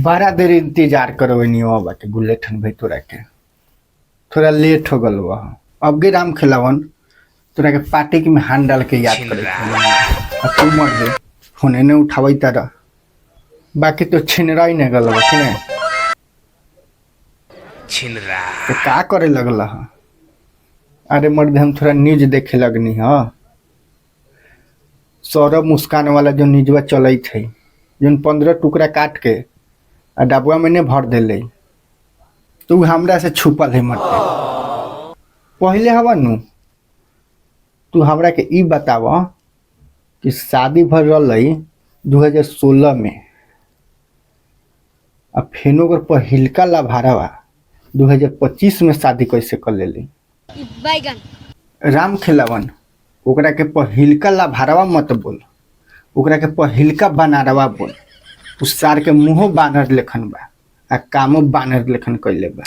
बड़ा देर इंतजार करवनी हो बाटे गुलेठन भाई तोरा के थोड़ा लेट हो गल बा। अब गे राम खिलावन तोरा के पार्टी के में हाथ डाल के याद करे तू मर दे फोन ने उठावई तारा बाकी तो छिनरा ही नहीं गल बा कि नहीं छिनरा तो का करे लगल ह। अरे मर्द हम थोड़ा न्यूज देखे लगनी ह। सौरभ मुस्कान वाला जो न्यूजवा चलई थे जो 15 टुकड़ा काट के आ डबुआ में ने भर दिले तू हमरा से छुपल है मरते पहले हवा नु तू हमरा के ई बताव कि शादी भर रही 2016 में अब फेनो कर पहिलका लाभारवा 2025 में शादी कैसे कर ले राम खिलावन ओकरा के पहिलका लाभारवा मत बोल ओकरा के पहिलका बनारवा बोल उस सार के मुँह बानर लेखन बा आ कामो बानर लेखन कैले बा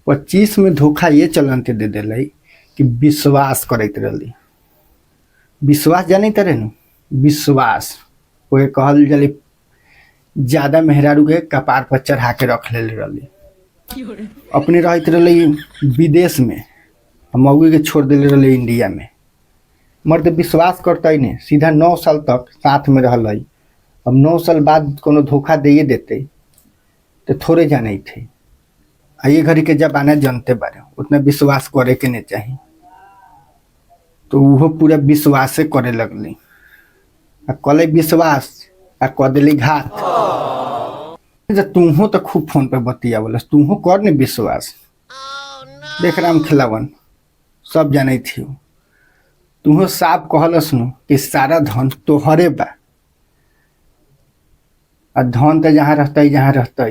25 में धोखा ये चलते दे दिले कि विश्वास करते रही विश्वास जानी तरह न विश्वास वो कहल जले ज्यादा मेहरारू के कपार पर चढ़ा के रख ले रही अपने रहते रही विदेश में मौगी के छोड़ दिले रही इंडिया में मर्द विश्वास करता ही नहीं सीधा 9 साल तक साथ में रह अब 9 साल बाद कोनो धोखा दे देते तो थोड़े जाने थे आ ये घड़ी के जमाना जानते बारे उतना विश्वास करे के नहीं चाहिए तो वो पूरा विश्वास करे लगली आ कल विश्वास आ क दिली घात तुहो तो खूब फोन पे बतिया बोल तुहो कर ने विश्वास देख राम खिलावन सब जाने थी तुहो साफ कहलस नु कि सारा धन तोहरे बा आ धन तो जहाँ रहता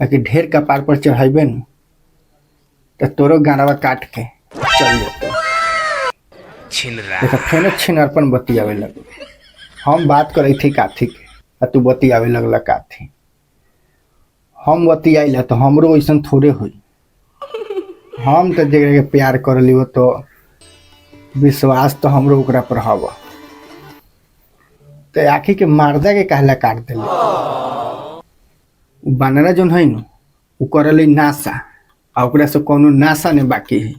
बाकी ढेर कपार पर चढ़ेबे न तो तोरो गाड़वा काट के चल जाते देखा फेनो छिनरपन बतियावे लग हम बात करे थी काथी के आ तू बतियावे लगला काथी हम बतियाइला तो हमरो ऐसा थोड़े हुई हम तो जगह के प्यार कर ली तो विश्वास तो हमरो ओकरा पर हवा तो आखिर के मारदा के कहला काट दिले बनरा जोन है न उ करले नासा आ ओकरा से कोनो नासा ने बाकी है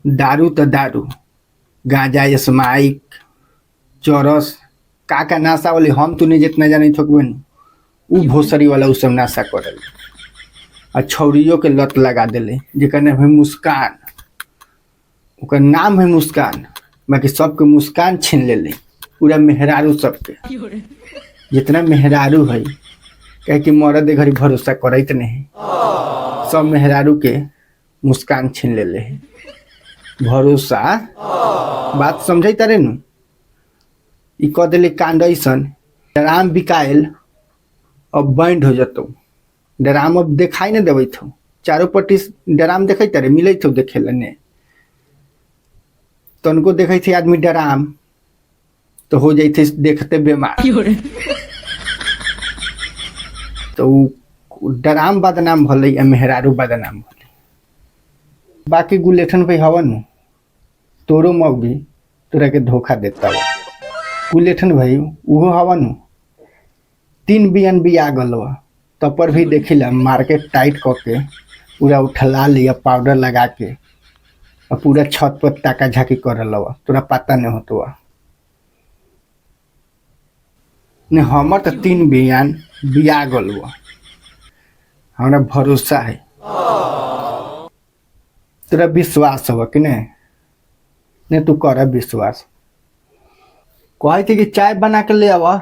दारू तो दारू गांजा स्माइक चरस का नासा वाली हम तू नहीं जितना जानी थकबे न उ भोसरी वाला उ सब नासा करल आ छौरियों के लत लगा दिले जेकर नाम है मुस्कान ओकर नाम है मुस्कान बाकी सबके मुस्कान छीन ले पूरा मेहरारू सबके जितना मेहरारू है कह कि मरद घड़ी भरोसा करत नहीं सब मेहरारू के मुस्कान छीन ले भरोसा बात समझे तारे नु ई कह दिले कांड ऐसन डराम बिकायल अब बैंड हो जतो डराम अब दिखाई नहीं देवे थो चारों पट्टी डराम देखे तारे मिले थो देखे लने तो उनको देखे थे आदमी डराम तो हो जाते देखते बीमार तो डराम बदनाम भले मेहरारू बदनाम भले बाकी गुलेठन पे हवन तोरो मौगी तोरा के धोखा देता हो गुलेठन भाई वो हवन 3 बियन बिया गल तब पर भी देखिला मार्केट टाइट करके पूरा उठला लिया पाउडर लगा के और पूरा छत पर ताका झाकी कर लवा तोरा पता नहीं होतो ने हमर तो 3 बियान बिया गल हमरा भरोसा है तोरा विश्वास हो कि नहीं तू कर विश्वास कहे थे कि चाय बना के ले आवा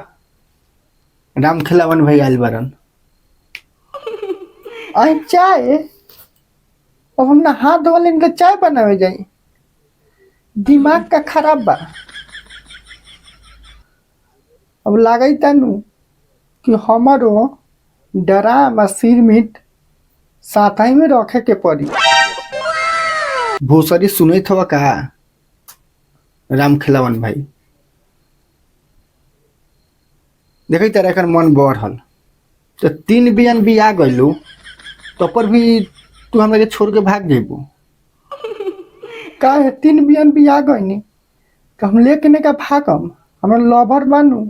राम खिलावन भाई आयल बरन आई चाय अब हम ना हाथ धोले इनका चाय बनावे जाए दिमाग का खराब बा अब लागई तनु कि हमारो डराम सिर मीट साथ ही में रखे के पड़ी भोसरी सुने थवा का राम खिलावन भाई देखे तेरा कर मन बढ़ल तो 3 बियन भी आ गइलू तो पर भी तू हमरा के छोड़ के भाग जेबू का है 3 बियन भी आ गइनी तो हम लेके ने का भागम हमरा लवर बनू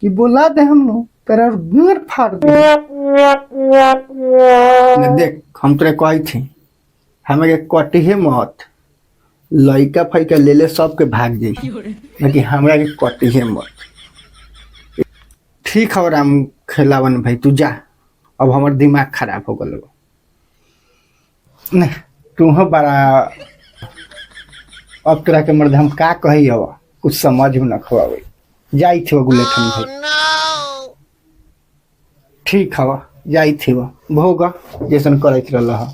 कि बोला दे हम लोग तेरा गुर फाड़ दे। देख हम तोरे कही थी हमें कटी है मत, लइका फैका ले ले सबके भाग जाई, लेकिन हमरा के कटी है मत। ठीक है राम खेलावन भाई तू जा, अब हमार दिमाग खराब हो गल। नहीं तू हो बड़ा, अब तोरा के मर्द हम का कही हो कुछ समझ में न खवावे। जाई थे गुलेखन भाई, ठीक हवा जाई थे भोग जैसन करत रहल।